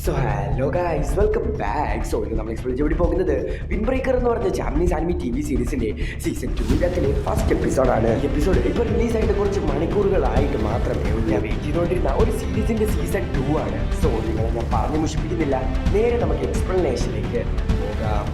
So hello guys, welcome back. So ഇത് നമ്മൾ explain ചെയ്ത് പോകുന്നത് വിൻ ബ്രേക്കർ എന്ന് പറഞ്ഞ ജാപ്പനീസ് ആനിമി ടി വി സീരീസിന്റെ സീസൺ 2 ഫസ്റ്റ് എപ്പിസോഡാണ്. ഈ എപ്പിസോഡ് ഇപ്പോൾ റിലീസായിട്ട് കുറച്ച് മണിക്കൂറുകളായിട്ട് മാത്രമേ ഞാൻ വെയിറ്റ് ചെയ്തുകൊണ്ടിരുന്ന ഒരു സീരീസിന്റെ സീസൺ 2 ആണ്. സോ നിങ്ങളെ ഞാൻ പറഞ്ഞു മുഷിപ്പിക്കുന്നില്ല, നേരെ നമുക്ക് എക്സ്പ്ലനേഷനിലേക്ക് പോകാം.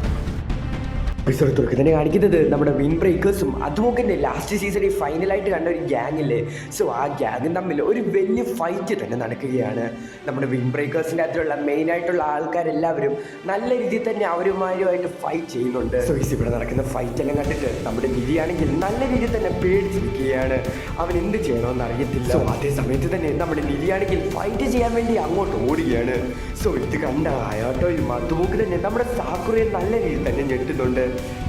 എപ്പിസോഡ് തുറക്കുന്നതിനെ കാണിക്കുന്നത് നമ്മുടെ വിൻ ബ്രേക്കേഴ്സും അതുപോലെ തന്നെ ലാസ്റ്റ് സീസണിൽ ഫൈനലായിട്ട് കണ്ട ഒരു ഗ്യാങ്ങില്ലേ. സോ ആ ഗ്യാങ്ങും തമ്മിൽ ഒരു വലിയ ഫൈറ്റ് തന്നെ നടക്കുകയാണ്. നമ്മുടെ വിൻ ബ്രേക്കേഴ്സിൻ്റെ അകത്തുള്ള മെയിനായിട്ടുള്ള ആൾക്കാരെല്ലാവരും നല്ല രീതിയിൽ തന്നെ അവരുമാരുമായിട്ട് ഫൈറ്റ് ചെയ്യുന്നുണ്ട്. സോ ഇവിടെ നടക്കുന്ന ഫൈറ്റ് എല്ലാം കണ്ടിട്ട് നമ്മുടെ നിധിയാണെങ്കിൽ നല്ല രീതിയിൽ തന്നെ പേടിച്ചിരിക്കുകയാണ്. അവൻ എന്ത് ചെയ്യണമെന്ന് അറിയത്തില്ല. സോ അതേ സമയത്ത് തന്നെ നമ്മുടെ നിധിയാണെങ്കിൽ ഫൈറ്റ് ചെയ്യാൻ വേണ്ടി അങ്ങോട്ട് ഓടുകയാണ്. സോ ഇത് കണ്ട ആയാട്ടോയും അതുപോലെ തന്നെ നമ്മുടെ സാക്കുറയെ നല്ല രീതിയിൽ തന്നെ ഞെട്ടുന്നുണ്ട്.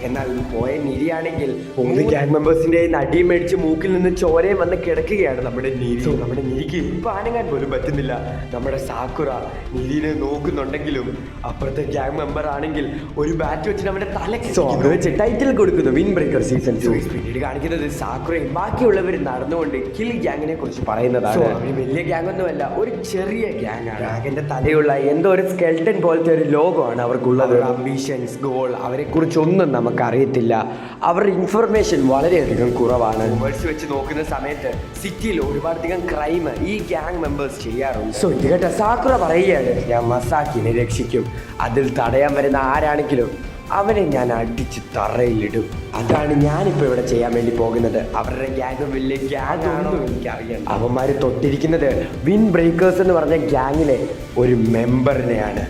എന്നാൽ പോയ നിരിയാണെങ്കിൽ 3 ഗ്യാങ് മെമ്പേഴ്സിന്റെ അടിയും മേടിച്ച് മൂക്കിൽ നിന്ന് ചോരയും വന്ന് കിടക്കുകയാണ് നമ്മുടെ നിരി. നമ്മുടെ നിരിക്ക് ഇപ്പൊ ആനങ്ങാൻ പോലും പറ്റുന്നില്ല. നമ്മുടെ സാക്കുറ നിരിനെ നോക്കുന്നുണ്ടെങ്കിലും അപ്പുറത്തെ ഗ്യാങ് മെമ്പർ ആണെങ്കിൽ ഒരു ബാറ്റ് വെച്ചിട്ട് അവന്റെ തല ടൈറ്റിൽ കൊടുക്കുന്നു വിൻ ബ്രേക്കർ സീസൺ 2. പിന്നീട് കാണിക്കുന്നത് സാക്കുറയും ബാക്കിയുള്ളവർ നടന്നുകൊണ്ട് കിൽ ഗ്യാങ്ങിനെ കുറിച്ച് പറയുന്നതാണ്. ഒരു വലിയ ഗ്യാങ് ഒന്നുമല്ല, ഒരു ചെറിയ ഗ്യാങ് ആണ്. ഗ്യാങ്ങിന്റെ തലയുള്ള എന്തോ ഒരു സ്കെൽട്ടൻ പോലത്തെ ഒരു ലോഗമാണ് അവർക്കുള്ളത്. അംബിഷൻസ്, ഗോൾ, അവരെ കുറിച്ച് ഒന്നും നമുക്കറിയത്തില്ല. അവരുടെ ഇൻഫർമേഷൻ വളരെയധികം കുറവാണ്. വേഴ്സ് വെച്ച് നോക്കുന്ന സമയത്ത് സിറ്റിയിൽ ഒരുപാടധികം ക്രൈം ഈ ഗ്യാങ് മെമ്പേഴ്സ് ചെയ്യാറുണ്ട്. സോ ഇത് കേട്ട സാക്കുറ പറയുകയാണ്, ഞാൻ മസാക്കിനെ രക്ഷിക്കും. അതിൽ തടയാൻ വരുന്ന ആരാണെങ്കിലും അവനെ ഞാൻ അടിച്ച് തറയിലിടും. അതാണ് ഞാനിപ്പോൾ ഇവിടെ ചെയ്യാൻ വേണ്ടി പോകുന്നത്. അവരുടെ ഗ്യാങ് വലിയ ഗ്യാങ് ആണോ എനിക്കറിയാം. അവന്മാർ തൊട്ടിരിക്കുന്നത് വിൻ ബ്രേക്കേഴ്സ് എന്ന് പറഞ്ഞ ഗ്യാങ്ങിലെ ഒരു മെമ്പറിനെയാണ്.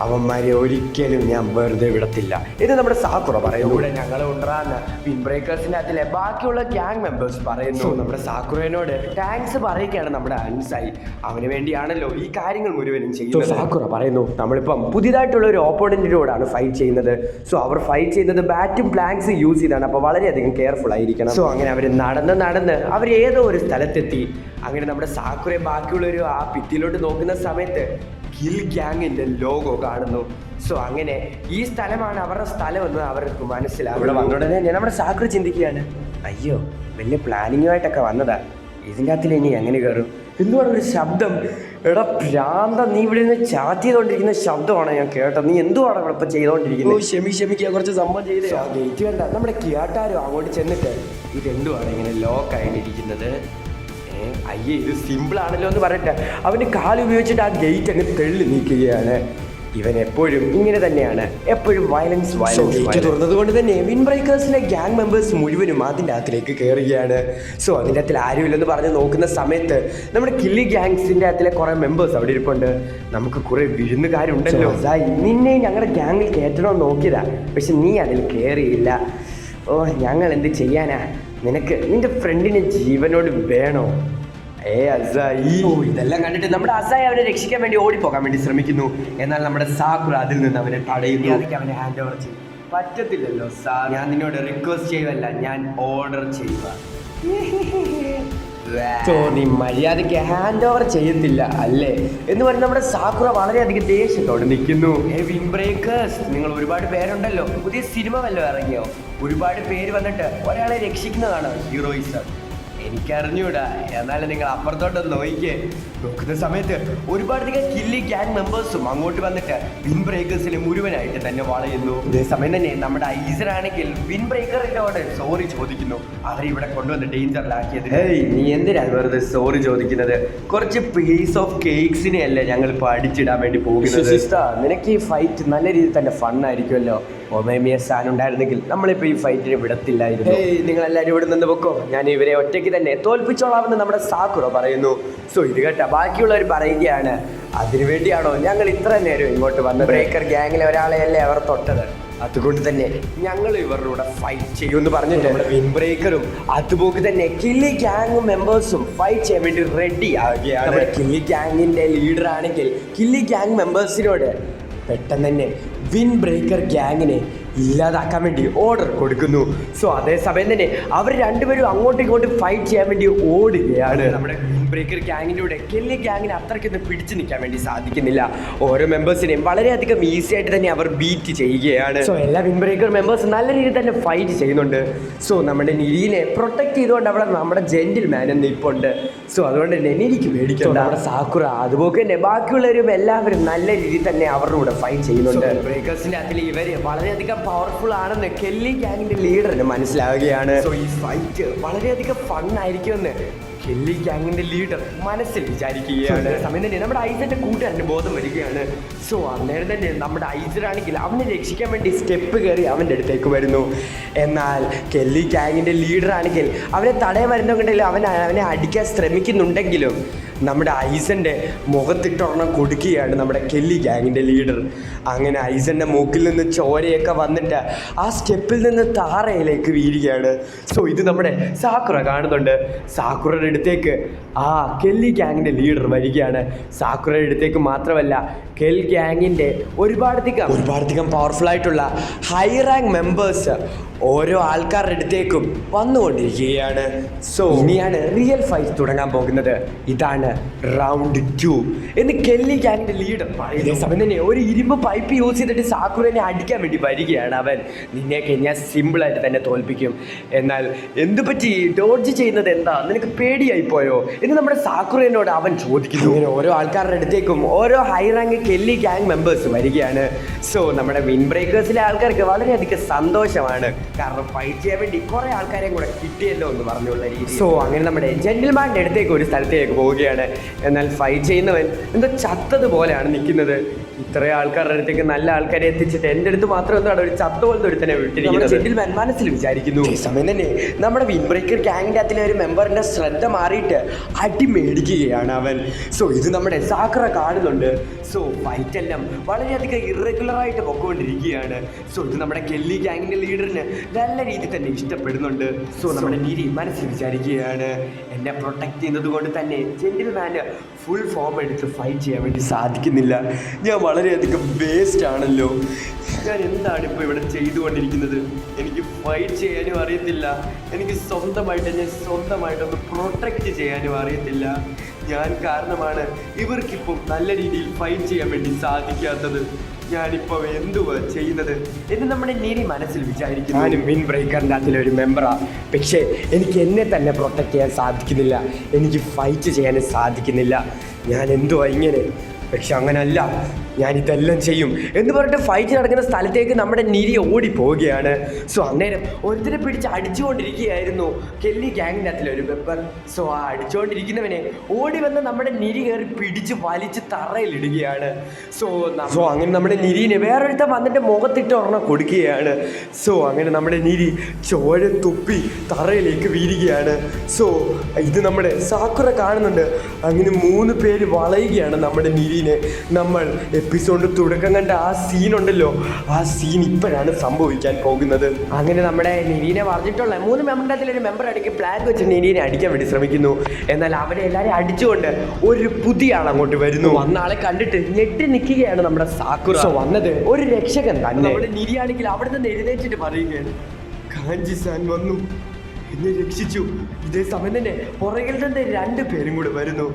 അവന്മാരെ ഒരിക്കലും ഞാൻ വെറുതെ വിടത്തില്ല. ഇത് നമ്മുടെ സാക്കുറ പറയുന്നു. ഇവിടെ ഞങ്ങൾ ഉണ്ടാകുന്ന വിൻ ബ്രേക്കേഴ്സിന്റെ അതിലെ ബാക്കിയുള്ള ഗ്യാങ് മെമ്പേഴ്സ് പറയുന്നു. നമ്മുടെ സാക്കുറയോട് താങ്ക്സ് പറയുകയാണ് നമ്മുടെ അൻസായി. അവന് വേണ്ടിയാണല്ലോ ഈ കാര്യങ്ങൾ മുഴുവനും ചെയ്യുന്നത്. സാക്കുറ പറയുന്നു, നമ്മളിപ്പം പുതിയതായിട്ടുള്ള ഒരു ഓപ്പോണന്റിനോടാണ് ഫൈറ്റ് ചെയ്യുന്നത്. സോ അവർ ഫൈറ്റ് ചെയ്യുന്നത് ബാറ്റും പ്ലാങ്ക്സും യൂസ് ചെയ്താണ്. അപ്പോൾ വളരെയധികം കെയർഫുൾ ആയിരിക്കണം. സോ അങ്ങനെ അവർ നടന്ന് അവർ ഏതോ ഒരു സ്ഥലത്തെത്തി. അങ്ങനെ നമ്മുടെ സാക്കുറയെ ബാക്കിയുള്ളൊരു ആ ഭിത്തിയിലോട്ട് നോക്കുന്ന സമയത്ത് കിൽ ഗ്യാങ്ങിന്റെ ലോഗോ കാണുന്നു. സോ അങ്ങനെ ഈ സ്ഥലമാണ് അവരുടെ സ്ഥലമെന്ന് അവർക്ക് മനസ്സിലാവും. ഇവിടെ വന്നോടനെ തന്നെ നമ്മുടെ സാക്കുറ ചിന്തിക്കുകയാണ്, അയ്യോ വലിയ പ്ലാനിങ്ങുമായിട്ടൊക്കെ വന്നതാ, ഇതിൻ്റെ അകത്തിൽ ഇനി എങ്ങനെ കയറും? എന്തുവാണ് ഒരു ശബ്ദം? എടാ ഭ്രാന്ത, നീ ഇവിടെ നിന്ന് ചാറ്റ് ചെയ്തുകൊണ്ടിരിക്കുന്ന ശബ്ദമാണ് ഞാൻ കേട്ടത്. നീ എന്തുവാണ് ഇവിടെ ഇപ്പം ചെയ്തുകൊണ്ടിരിക്കുന്നത്? ക്ഷമിക്കുക, കുറച്ച് സംഭവം ചെയ്തേ. ഗേറ്റ് വേണ്ട, നമ്മുടെ കിയാട്ടാരും അങ്ങോട്ട് ചെന്നിട്ട് ഇതെന്തുവാണ് ഇങ്ങനെ ലോക്കായിട്ടിരിക്കുന്നത്? അയ്യേ ഇത് സിമ്പിൾ ആണല്ലോ എന്ന് പറഞ്ഞിട്ട് അവൻ്റെ കാല് ഉപയോഗിച്ചിട്ട് ആ ഗേറ്റ് അങ്ങ് തെള്ളി നീക്കുകയാണ്. ഇവൻ എപ്പോഴും ഇങ്ങനെ തന്നെയാണ്, എപ്പോഴും വയലൻസ്. ഗേറ്റ് തുറന്നത് കൊണ്ട് തന്നെ വിൻ ബ്രേക്കേഴ്സിലെ ഗ്യാങ് മെമ്പേഴ്സ് മുഴുവനും അതിൻ്റെ അകത്തിലേക്ക് കയറുകയാണ്. സോ അതിൻ്റെ അകത്തിൽ ആരുമില്ലെന്ന് പറഞ്ഞ് നോക്കുന്ന സമയത്ത് നമ്മുടെ കില്ലി ഗ്യാങ്സിൻ്റെ അകത്തിലെ കുറേ മെമ്പേഴ്സ് അവിടെ ഇരിപ്പുണ്ട്. നമുക്ക് കുറേ വിരുന്നുകാരുണ്ടല്ലോ. നിന്നെ ഞങ്ങളുടെ ഗ്യാങ്ങിൽ കയറ്റണമെന്ന് നോക്കിയതാ, പക്ഷെ നീ അതിൽ കയറിയില്ല. ഓ ഞങ്ങൾ എന്ത് ചെയ്യാനാ? നിനക്ക് നിന്റെ ഫ്രണ്ടിന് ജീവനോട് വേണോ? ഇതെല്ലാം കണ്ടിട്ട് നമ്മുടെ അസായി അവനെ രക്ഷിക്കാൻ വേണ്ടി ഓടിപ്പോകാൻ വേണ്ടി ശ്രമിക്കുന്നു. എന്നാൽ നമ്മുടെ സാക്കുറ അതിൽ നിന്ന് അവനെ തടയുന്നു. അവനെ ഹാൻഡ് ഓവർ ചെയ്യും. പറ്റത്തില്ലല്ലോ സാർ, ഞാൻ നിന്നോട് റിക്വസ്റ്റ് ചെയ്യുവല്ല, ഞാൻ ഓർഡർ ചെയ്യുക. നീ മര്യാദയ്ക്ക് ഹാൻഡ് ഓവർ ചെയ്യത്തില്ല അല്ലേ എന്ന് പറഞ്ഞ് നമ്മുടെ സാക്കുറ വളരെയധികം ദേഷ്യത്തോടെ നിൽക്കുന്നു. വിൻ ബ്രേക്കേഴ്സ്, നിങ്ങൾ ഒരുപാട് പേരുണ്ടല്ലോ, പുതിയ സിനിമ വല്ലതും ഇറങ്ങിയോ? ഒരുപാട് പേര് വന്നിട്ട് ഒരാളെ രക്ഷിക്കുന്നതാണ് ഹീറോയിസം. എനിക്കറിഞ്ഞൂടാ, എന്നാലും നിങ്ങൾ അപ്പുറത്തോട്ട് നോക്കുന്ന സമയത്ത് ഒരുപാടധികം കില്ലി ഗ്യാങ് മെമ്പേഴ്സും അങ്ങോട്ട് വന്നിട്ട് വിൻ ബ്രേക്കേഴ്സിനെ മുഴുവനായിട്ട് തന്നെ വളയുന്നു. ഇതേസമയം തന്നെ നമ്മുടെ ഐസറാണെങ്കിൽ വിൻ ബ്രേക്കറിനോട് സോറി ചോദിക്കുന്നു. അവരിവിടെ കൊണ്ടുവന്ന് ഡേഞ്ചറിലാക്കിയത്. നീ എന്തിനാണ് വെറുതെ സോറി ചോദിക്കുന്നത്? കുറച്ച് പീസ് ഓഫ് കേക്സിനെ അല്ലേ ഞങ്ങളിപ്പോൾ അടിച്ചിടാൻ വേണ്ടി പോകുന്നത്. നിനക്ക് ഈ ഫൈറ്റ് നല്ല രീതിയിൽ തന്നെ ഫണ്ണായിരിക്കുമല്ലോ. ഒമേമിയ സാൻ ഉണ്ടായിരുന്നെങ്കിൽ നമ്മളിപ്പോൾ ഈ ഫൈറ്റിനെ വിടത്തില്ലായിരുന്നു. നിങ്ങളെല്ലാവരും ഇവിടെ നിന്ന് പൊക്കോ, ഞാൻ ഇവരെ ഒറ്റയ്ക്ക് തന്നെ തോൽപ്പിച്ചോളാമെന്ന് നമ്മുടെ സാക്കുറ പറയുന്നു. സോ ഇത് കേട്ട ബാക്കിയുള്ളവർ പറയുകയാണ്, അതിനുവേണ്ടിയാണോ ഞങ്ങൾ ഇത്ര നേരം ഇങ്ങോട്ട് വന്നത്? ബ്രേക്കർ ഗ്യാങ്ങിലെ ഒരാളെയല്ലേ അവർ തൊട്ടത്, അതുകൊണ്ട് തന്നെ ഞങ്ങൾ ഇവരുടെ കൂടെ ഫൈറ്റ് ചെയ്യുമെന്ന് പറഞ്ഞിട്ട് നമ്മുടെ വിൻ ബ്രേക്കറും അതുപോലെ തന്നെ കില്ലി ഗ്യാങ് മെമ്പേഴ്സും ഫൈറ്റ് ചെയ്യാൻ വേണ്ടി റെഡി ആവുകയാണ്. നമ്മുടെ കില്ലി ഗ്യാങ്ങിൻ്റെ ലീഡർ ആണെങ്കിൽ കില്ലി ഗ്യാങ് മെമ്പേഴ്സിനോട് പെട്ടെന്ന് തന്നെ വിൻ ബ്രേക്കർ ഗ്യാങ്ങിനെ ഇല്ലാതാക്കാൻ വേണ്ടി ഓർഡർ കൊടുക്കുന്നു. സോ അതേസമയം തന്നെ അവർ രണ്ടുപേരും അങ്ങോട്ടും ഇങ്ങോട്ടും ഫൈറ്റ് ചെയ്യാൻ വേണ്ടി ഓടുകയാണ്. നമ്മുടെ വിൻ ബ്രേക്കർ ഗ്യാങ്ങിൻ്റെ കൂടെ കെല്ലി ഗ്യാങ്ങിന് അത്രയ്ക്കൊന്നും പിടിച്ചു നിൽക്കാൻ വേണ്ടി സാധിക്കുന്നില്ല. ഓരോ മെമ്പേഴ്സിനെയും വളരെയധികം ഈസി ആയിട്ട് തന്നെ അവർ ബീറ്റ് ചെയ്യുകയാണ്. സോ എല്ലാ വിൻ ബ്രേക്കർ മെമ്പേഴ്സ് നല്ല രീതിയിൽ തന്നെ ഫൈറ്റ് ചെയ്യുന്നുണ്ട്. സോ നമ്മുടെ നിരീനെ പ്രൊട്ടക്ട് ചെയ്തുകൊണ്ട് അവിടെ നമ്മുടെ ജെന്റിൽ മാൻ എന്ന് ഇപ്പോൾ ഉണ്ട്. സോ അതുകൊണ്ട് തന്നെ എനിക്ക് പേടിക്കണ്ട. നമ്മുടെ സാക്കുറ അതുപോലെ തന്നെ ബാക്കിയുള്ളവരും എല്ലാവരും നല്ല രീതിയിൽ തന്നെ അവരുടെ കൂടെ ഫൈറ്റ് ചെയ്യുന്നുണ്ട്. ബ്രേക്കേഴ്സിന്റെ അതിൽ ഇവര് വളരെയധികം പവർഫുൾ ആണെന്ന് കെല്ലി ഗ്യാങ്ങിന്റെ ലീഡറിന് മനസ്സിലാവുകയാണ്. സോ ഈ ഫൈറ്റ് വളരെയധികം ഫൺ ആയിരിക്കുമെന്ന് കെല്ലി ഗ്യാങ്ങിന്റെ ലീഡർ മനസ്സിൽ വിചാരിക്കുകയാണ്. സമയം തന്നെ നമ്മുടെ ഐസന്റെ കൂട്ടുകാരന് ബോധം വരികയാണ്. സോ അന്നേരം തന്നെ നമ്മുടെ ഐസറാണെങ്കിൽ അവനെ രക്ഷിക്കാൻ വേണ്ടി സ്റ്റെപ്പ് കയറി അവൻ്റെ അടുത്തേക്ക് വരുന്നു. എന്നാൽ കെല്ലി ഗ്യാങ്ങിന്റെ ലീഡർ ആണെങ്കിൽ അവനെ തടയാൻ വരുന്നുണ്ടെങ്കിൽ അവനെ അടിക്കാൻ ശ്രമിക്കുന്നുണ്ടെങ്കിലും നമ്മുടെ ഐസൻ്റെ മുഖത്തിട്ടൊരെണ്ണം കൊടുക്കുകയാണ് നമ്മുടെ കെല്ലി ഗ്യാങ്ങിൻ്റെ ലീഡർ. അങ്ങനെ ഐസൻ്റെ മൂക്കിൽ നിന്ന് ചോരയൊക്കെ വന്നിട്ട് ആ സ്റ്റെപ്പിൽ നിന്ന് താറയിലേക്ക് വീഴുകയാണ്. സോ ഇത് നമ്മുടെ സാക്കുറ കാണുന്നുണ്ട്. സാക്കുറയുടെ അടുത്തേക്ക് ആ കെല്ലി ഗ്യാങ്ങിൻ്റെ ലീഡർ വരികയാണ്. സാക്കുറയുടെ അടുത്തേക്ക് മാത്രമല്ല കെൽ ഗ്യാങ്ങിൻ്റെ ഒരുപാടധികം പവർഫുൾ ആയിട്ടുള്ള ഹൈ റാങ്ക് മെമ്പേഴ്സ് ഓരോ ആൾക്കാരുടെ അടുത്തേക്കും വന്നുകൊണ്ടിരിക്കുകയാണ്. സോ ഇനിയാണ് റിയൽ ഫൈറ്റ് തുടങ്ങാൻ പോകുന്നത്. ഇതാണ് റൗണ്ട് 2 എന്ന് കെല്ലി ഗ്യാങ്ങിന്റെ ലീഡർ പറയുന്ന സമയം തന്നെ ഒരു ഇരുമ്പ് പൈപ്പ് യൂസ് ചെയ്തിട്ട് സാക്കുറനെ അടിക്കാൻ വേണ്ടി വരികയാണ് അവൻ. നിന്നെയൊക്കെ ഞാൻ സിമ്പിളായിട്ട് തന്നെ തോൽപ്പിക്കും. എന്നാൽ എന്ത് പറ്റി ഡോഡ്ജ് ചെയ്യുന്നത് എന്താ, നിനക്ക് പേടിയായി പോയോ എന്ന് നമ്മുടെ സാക്കുറനോട് അവൻ ചോദിക്കുന്നു. ഇങ്ങനെ ഓരോ ആൾക്കാരുടെ അടുത്തേക്കും ഓരോ high rank Kelly gang members വരികയാണ്. സോ നമ്മുടെ വിൻ ബ്രേക്കേഴ്സിലെ ആൾക്കാർക്ക് വളരെയധികം സന്തോഷമാണ്. കാരണം ഫൈറ്റ് ചെയ്യാൻ വേണ്ടി കുറെ ആൾക്കാരെയും കൂടെ കിട്ടിയല്ലോ എന്ന് പറഞ്ഞുള്ള രീതി. സോ അങ്ങനെ നമ്മുടെ ജെന്റിൽമാൻ്റെ അടുത്തേക്ക് ഒരു സ്ഥലത്തേക്ക് പോവുകയാണ്. എന്നാൽ ഫൈറ്റ് ചെയ്യുന്നവൻ എന്തോ ചത്തതുപോലെയാണ് നിൽക്കുന്നത്. ഇത്രയും ആൾക്കാരുടെ അടുത്തേക്ക് നല്ല ആൾക്കാരെ എത്തിച്ചിട്ട് എൻ്റെ അടുത്ത് മാത്രം എന്താണ് ഒരു ചത്ത പോലത്തെ ഒരുത്തനെ വിട്ടിരിക്കുന്നത് ജെന്റിൽമാൻ മനസ്സിൽ വിചാരിക്കുന്നു. ഈ സമയം തന്നെ നമ്മുടെ വിൻ ബ്രേക്കർ ഗ്യാങ്ങിൻ്റെ അതിലെ ഒരു മെമ്പറിൻ്റെ ശ്രദ്ധ മാറിയിട്ട് അടി മേടിക്കുകയാണ് അവൻ. സോ ഇത് നമ്മുടെ സാക്കുറ കാണുന്നുണ്ട്. സോ ഫൈറ്റ് എല്ലാം വളരെയധികം ഇറഗുലറായിട്ട് പൊക്കോണ്ടിരിക്കുകയാണ്. സോ ഇത് നമ്മുടെ കെല്ലി ഗ്യാങ്ങിൻ്റെ ലീഡറിന് നല്ല രീതിയിൽ തന്നെ ഇഷ്ടപ്പെടുന്നുണ്ട്. സോ നമ്മുടെ നീരി മനസ്സിൽ വിചാരിക്കുകയാണ്, എന്നെ പ്രൊട്ടക്ട് ചെയ്യുന്നത് കൊണ്ട് തന്നെ ജെന്റിൽമാന് ഫുൾ ഫോം എടുത്ത് ഫൈറ്റ് ചെയ്യാൻ വേണ്ടി സാധിക്കുന്നില്ല. ഞാൻ വളരെയധികം വേസ്റ്റ് ആണല്ലോ. ഞാൻ എന്താണ് ഇപ്പോൾ ഇവിടെ ചെയ്തുകൊണ്ടിരിക്കുന്നത്? എനിക്ക് ഫൈറ്റ് ചെയ്യാനും അറിയത്തില്ല, എനിക്ക് സ്വന്തമായിട്ടൊന്ന് പ്രൊട്ടക്റ്റ് ചെയ്യാനും അറിയത്തില്ല. ഞാൻ കാരണമാണ് ഇവർക്കിപ്പം നല്ല രീതിയിൽ ഫൈറ്റ് ചെയ്യാൻ വേണ്ടി സാധിക്കാത്തത്. ഞാനിപ്പോൾ എന്തുവാ ചെയ്യുന്നത് എന്ന് നമ്മുടെ നീരി മനസ്സിൽ വിചാരിക്കുന്നു. ഞാനും വിൻ ബ്രേക്കറിൻ്റെ അതിലൊരു മെമ്പറാണ്. പക്ഷേ എനിക്ക് എന്നെ തന്നെ പ്രൊട്ടക്റ്റ് ചെയ്യാൻ സാധിക്കുന്നില്ല, എനിക്ക് ഫൈറ്റ് ചെയ്യാനും സാധിക്കുന്നില്ല. ഞാൻ എന്തുവാ ഇങ്ങനെ? പക്ഷെ അങ്ങനല്ല, ഞാനിതെല്ലാം ചെയ്യും എന്ന് പറഞ്ഞിട്ട് ഫൈറ്റ് നടക്കുന്ന സ്ഥലത്തേക്ക് നമ്മുടെ നിരി ഓടിപ്പോവുകയാണ്. സോ അന്നേരം ഒരുത്തരെ പിടിച്ച് അടിച്ചുകൊണ്ടിരിക്കുകയായിരുന്നു കെല്ലി ഗ്യാങ്ങിനകത്തിലൊരു മെമ്പർ. സോ ആ അടിച്ചുകൊണ്ടിരിക്കുന്നവനെ ഓടി വന്ന് നമ്മുടെ നിരി കയറി പിടിച്ച് വലിച്ച് തറയിലിടുകയാണ്. സോ അങ്ങനെ നമ്മുടെ നിരീനെ വേറൊരുത്തൻ വന്നിട്ട് മുഖത്തിട്ട് ഒരെണ്ണം കൊടുക്കുകയാണ്. സോ അങ്ങനെ നമ്മുടെ നിരി ചോര തുപ്പി തറയിലേക്ക് വീഴുകയാണ്. സോ ഇത് നമ്മുടെ സാക്കുറ കാണുന്നുണ്ട്. അങ്ങനെ 3 പേര് വളയുകയാണ് നമ്മുടെ നിരീനെ. നമ്മൾ എപ്പിസോഡ് തുടക്കം കണ്ട ആ സീനുണ്ടല്ലോ, ആ സീൻ ഇപ്പോഴാണ് സംഭവിക്കാൻ പോകുന്നത്. അങ്ങനെ നമ്മുടെ നിരീനെ പറഞ്ഞിട്ടുള്ള 3 മെമ്പറിൻ്റെ അതിലൊരു മെമ്പർ അടിക്ക് പ്ലാൻ വെച്ച് നിരീനെ അടിക്കാൻ വേണ്ടി ശ്രമിക്കുന്നു. എന്നാൽ അവരെ എല്ലാവരെയും അടിച്ചുകൊണ്ട് ഒരു പുതിയ ആൾ അങ്ങോട്ട് വരുന്നു. വന്ന ആളെ കണ്ടിട്ട് ഞെട്ടി നിൽക്കുകയാണ് നമ്മുടെ സാക്കുറ. സോ വന്നത് ഒരു രക്ഷകൻ തന്നെ. നമ്മുടെ നിരിയാണെങ്കിൽ അവിടെ നിന്ന് എഴുന്നേറ്റിട്ട് പറയുകയാണ്, കാഞ്ചി-സാൻ വന്നു, എന്നെ രക്ഷിച്ചു. ഇതേ സമയം തന്നെ പുറകിൽ നിന്ന് 2 പേരും കൂടെ വരുന്നു.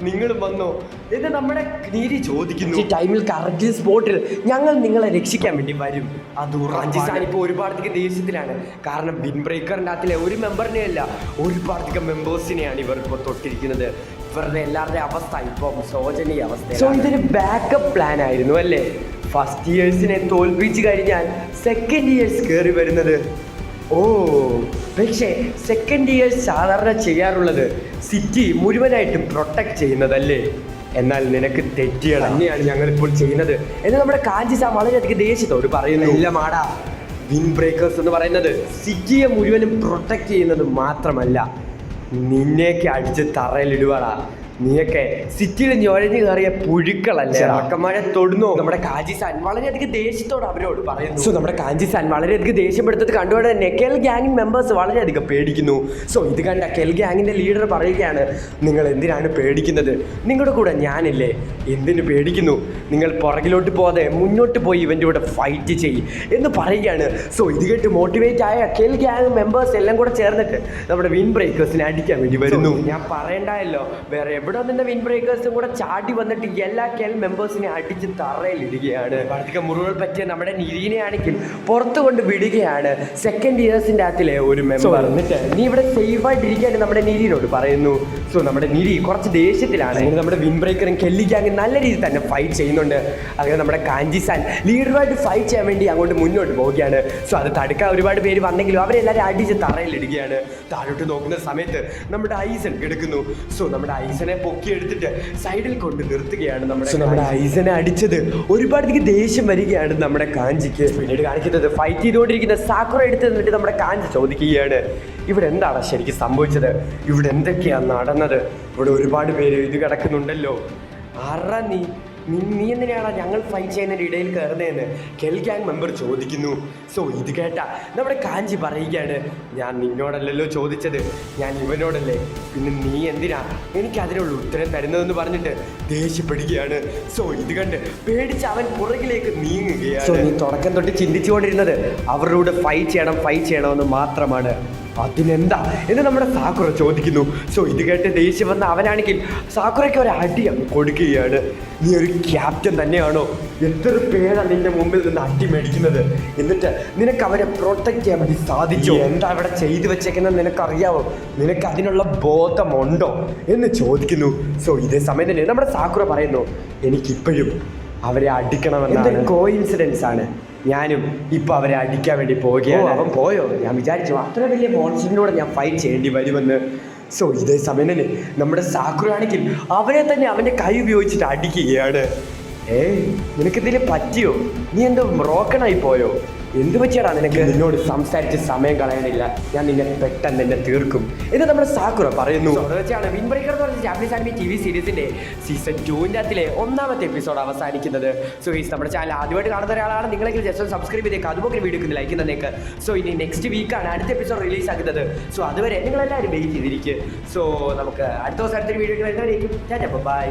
നിങ്ങളും വന്നോ എന്ന് നമ്മുടെ നീരി ചോദിക്കുന്നു. ഈ ടൈമിൽ കറക്റ്റ് സ്പോട്ടിൽ ഞങ്ങൾ നിങ്ങളെ രക്ഷിക്കാൻ വേണ്ടി വരും. അത് കാഞ്ചി-സാൻ ഇപ്പോൾ ഒരുപാടധികം ദേഷ്യത്തിലാണ്. കാരണം വിൻ ബ്രേക്കറിൻ്റെ അകത്തിലെ ഒരു മെമ്പറിനെ അല്ല, ഒരുപാടധികം മെമ്പേഴ്സിനെയാണ് ഇവർ ഇപ്പോൾ തൊട്ടിരിക്കുന്നത്. ഇവരുടെ എല്ലാവരുടെയും അവസ്ഥ ഇപ്പം ശോചനീയ അവസ്ഥ. സോ ഇതൊരു ബാക്കപ്പ് പ്ലാൻ ആയിരുന്നു അല്ലേ? ഫസ്റ്റ് ഇയേഴ്സിനെ തോൽപ്പിച്ച് കഴിഞ്ഞാൽ സെക്കൻഡ് ഇയേഴ്സ് കയറി വരുന്നത്. ഓ, പക്ഷേ സെക്കൻഡ് ഇയേഴ്സ് സാധാരണ ചെയ്യാറുള്ളത് സിറ്റി മുഴുവനായിട്ടും പ്രൊട്ടക്ട് ചെയ്യുന്നതല്ലേ? എന്നാൽ നിനക്ക് തെറ്റിയത് തന്നെയാണ് ഞങ്ങളിപ്പോൾ ചെയ്യുന്നത് എന്ന് നമ്മുടെ കാഞ്ചി-സാൻ വളരെയധികം ദേഷ്യത്തോട് പറയുന്നു. ഇല്ല മാടാ, വിൻ ബ്രേക്കേഴ്സ് എന്ന് പറയുന്നത് സിറ്റിയെ മുഴുവനും പ്രൊട്ടക്ട് ചെയ്യുന്നത് മാത്രമല്ല, നിന്നേക്ക് അടിച്ച് തറയിലിടുവാടാ. നീയൊക്കെ സിറ്റിയിൽ ഞൊഴഞ്ഞു കയറിയ പുഴുക്കളല്ലേ, അക്കന്മാരെ തൊടുന്നോ? നമ്മുടെ കാഞ്ചി-സാൻ വളരെയധികം ദേഷ്യത്തോട് അവരോട് പറയുന്നു. സോ നമ്മുടെ കാഞ്ചി-സാൻ വളരെയധികം ദേഷ്യപ്പെടുത്തത് കണ്ടുകൊണ്ട് തന്നെ കെൽ ഗ്യാങ് മെമ്പേഴ്സ് വളരെയധികം പേടിക്കുന്നു. സോ ഇത് കണ്ട കെൽ ഗ്യാങ്ങിന്റെ ലീഡർ പറയുകയാണ്, നിങ്ങൾ എന്തിനാണ് പേടിക്കുന്നത്? നിങ്ങളുടെ കൂടെ ഞാനില്ലേ, എന്തിനു പേടിക്കുന്നു? നിങ്ങൾ പുറകിലോട്ട് പോകാതെ മുന്നോട്ട് പോയി ഇവൻ്റെ കൂടെ ഫൈറ്റ് ചെയ്യും എന്ന് പറയുകയാണ്. സോ ഇത് കേട്ട് മോട്ടിവേറ്റ് ആയ കെൽ ഗ്യാങ് മെമ്പേഴ്സ് എല്ലാം കൂടെ ചേർന്നിട്ട് നമ്മുടെ വിൻ ബ്രേക്കേഴ്സിനെ അടിക്കാൻ വേണ്ടി വരുന്നു. ഞാൻ പറയണ്ടായല്ലോ, വേറെ എവിടെ നിന്ന് വിൻ ബ്രേക്കേഴ്സും കൂടെ ചാടി വന്നിട്ട് എല്ലാ കെൽ മെമ്പേഴ്സിനെ അടിച്ച് തറയിലിടുകയാണ്. അധികം മുറിവുകൾ പറ്റിയ നമ്മുടെ നിരീനെ ആണെങ്കിൽ പുറത്തു കൊണ്ട് വിടുകയാണ്. സെക്കൻഡ് ഇയേഴ്സിൻ്റെ അകത്തിലെ ഒരു മെമ്പർ എന്നിട്ട് നീ ഇവിടെ സേഫ് ആയിട്ടിരിക്കാൻ നമ്മുടെ നിരീനോട് പറയുന്നു. സോ നമ്മുടെ നിരി കുറച്ച് ദേഷ്യത്തിലാണ്. നമ്മുടെ വിൻ ബ്രേക്കറും കെല്ലി ഗ്യാങ് നല്ല രീതിയിൽ തന്നെ ഫൈറ്റ് ചെയ്യുന്നുണ്ട്. അങ്ങനെ നമ്മുടെ കാഞ്ചി-സാൻ ലീഡറുമായിട്ട് ഫൈറ്റ് ചെയ്യാൻ വേണ്ടി അങ്ങോട്ട് മുന്നോട്ട് പോവുകയാണ്. സോ അത് തടുക്കാൻ ഒരുപാട് പേര് വന്നെങ്കിലും അവരെല്ലാവരും അടിച്ച് തറയിലിടുകയാണ്. താഴോട്ട് നോക്കുന്ന സമയത്ത് നമ്മുടെ ഐസൻ കിടക്കുന്നു. സോ നമ്മുടെ ഐസനെ പൊക്കിയെടുത്തിട്ട് സൈഡിൽ കൊണ്ട് നിർത്തുകയാണ്. നമ്മുടെ ഐസനെ അടിച്ചത് ഒരുപാടധികം ദേഷ്യം വരികയാണ് നമ്മുടെ കാഞ്ചിക്ക്. പിന്നീട് കാണിക്കുന്നത് ഫൈറ്റ് ചെയ്തുകൊണ്ടിരിക്കുന്ന സാക്കുറ എടുത്ത് നിന്നിട്ട് നമ്മുടെ കാഞ്ചി ചോദിക്കുകയാണ്, ഇവിടെ എന്താണ് ശരിക്കും സംഭവിച്ചത്? ഇവിടെ എന്തൊക്കെയാണ് നടന്നത്? ഇവിടെ ഒരുപാട് പേര് ഇത് കിടക്കുന്നുണ്ടല്ലോ, ആരാ നീ എന്തിനാണ് ഞങ്ങൾ ഫൈറ്റ് ചെയ്യുന്നതിൻ്റെ ഇടയിൽ കയറുന്നതെന്ന് കെൽ ഗ്യാങ് മെമ്പർ ചോദിക്കുന്നു. സോ ഇത് കേട്ട നമ്മുടെ കാഞ്ചി പറയുകയാണ്, ഞാൻ നിന്നോടല്ലല്ലോ ചോദിച്ചത്, ഞാൻ ഇവനോടല്ലേ, പിന്നെ നീ എന്തിനാ എനിക്ക് അതിനുള്ള ഉത്തരം തരുന്നതെന്ന് പറഞ്ഞിട്ട് ദേഷ്യപ്പെടുകയാണ്. സോ ഇത് കണ്ട് പേടിച്ച് അവൻ പുറകിലേക്ക് നീങ്ങുകയാണ്. സോ നീ തുടക്കം തൊട്ട് ചിന്തിച്ചുകൊണ്ടിരുന്നത് അവരുടെ ഫൈറ്റ് ചെയ്യണമെന്ന് മാത്രമാണ്, അതിനെന്താ എന്ന് നമ്മുടെ സാക്കുറ ചോദിക്കുന്നു. സോ ഇത് കേട്ട് ദേഷ്യം വന്ന അവനാണെങ്കിൽ സാക്കുറയ്ക്ക് ഒരു അടി അങ്ങ് കൊടുക്കുകയാണ്. നീ ഒരു ക്യാപ്റ്റൻ തന്നെയാണോ? എത്ര പേരാണ് നിന്റെ മുമ്പിൽ നിന്ന് അടി മേടിക്കുന്നത്, എന്നിട്ട് നിനക്ക് അവരെ പ്രൊട്ടക്ട് ചെയ്യാൻ വേണ്ടി സാധിച്ചു? എന്താ അവിടെ ചെയ്തു വെച്ചേക്കുന്നത് നിനക്കറിയാവോ? നിനക്ക് അതിനുള്ള ബോധമുണ്ടോ എന്ന് ചോദിക്കുന്നു. സോ ഇതേ സമയം തന്നെ നമ്മുടെ സാക്കുറ പറയുന്നു, എനിക്കിപ്പോഴും അവരെ അടിക്കണമെന്നാണ്. കോയിൻസിഡൻസ് ആണ്, ഞാനും ഇപ്പം അവരെ അടിക്കാൻ വേണ്ടി പോവുകയാണ്. അവൻ പോയോ? ഞാൻ വിചാരിച്ചു അത്ര വലിയ മോൺസ്റ്ററിനോട് ഞാൻ ഫൈറ്റ് ചെയ്യേണ്ടി വരുമെന്ന്. സോ ഇതേ സമയം തന്നെ നമ്മുടെ സാക്കുറ ആണെങ്കിൽ അവനെ തന്നെ അവൻ്റെ കൈ ഉപയോഗിച്ചിട്ട് അടിക്കുകയാണ്. നിനക്കെന്തെങ്കിലും പറ്റിയോ? നീ എന്തോ ബ്രോക്കണായി പോയോ? എന്ത് പറ്റിയാടാ നിനക്ക്? നിന്നോട് സംസാരിച്ച് സമയം കളയാനില്ല, ഞാൻ നിന്നെ പെട്ടെന്ന് തന്നെ തീർക്കും എന്ന് നമ്മുടെ സാക്കുറ പറയുന്നു. വെച്ചാണ് വിൻ ബ്രേക്കർ എന്ന് പറഞ്ഞ ജാപ്പനീസ് ആനിമി TV സീരീസിന്റെ സീസൺ 2-ന്റെ അകത്തിലെ 1ാമത്തെ എപ്പിസോഡ് അവസാനിക്കുന്നത്. സോ ഈ നമ്മുടെ ചാനൽ ആദ്യമായിട്ട് കാണുന്ന ഒരാളാണ് നിങ്ങളെങ്കിൽ ജസ്റ്റ് സബ്സ്ക്രൈബ് ചെയ്തേക്ക്, അതുപോലെ വീഡിയോക്ക് ലൈക്ക് തന്നേക്ക്. സോ ഇനി നെക്സ്റ്റ് വീക്കാണ് അടുത്ത എപ്പിസോഡ് റിലീസ് ആക്കുന്നത്. സോ അതുവരെ നിങ്ങളെല്ലാവരും വെയിറ്റ് ചെയ്തിരിക്കുക. സോ നമുക്ക് അടുത്ത ദിവസം അടുത്തൊരു വീഡിയോ വരുന്നവരേക്കും. ബൈ.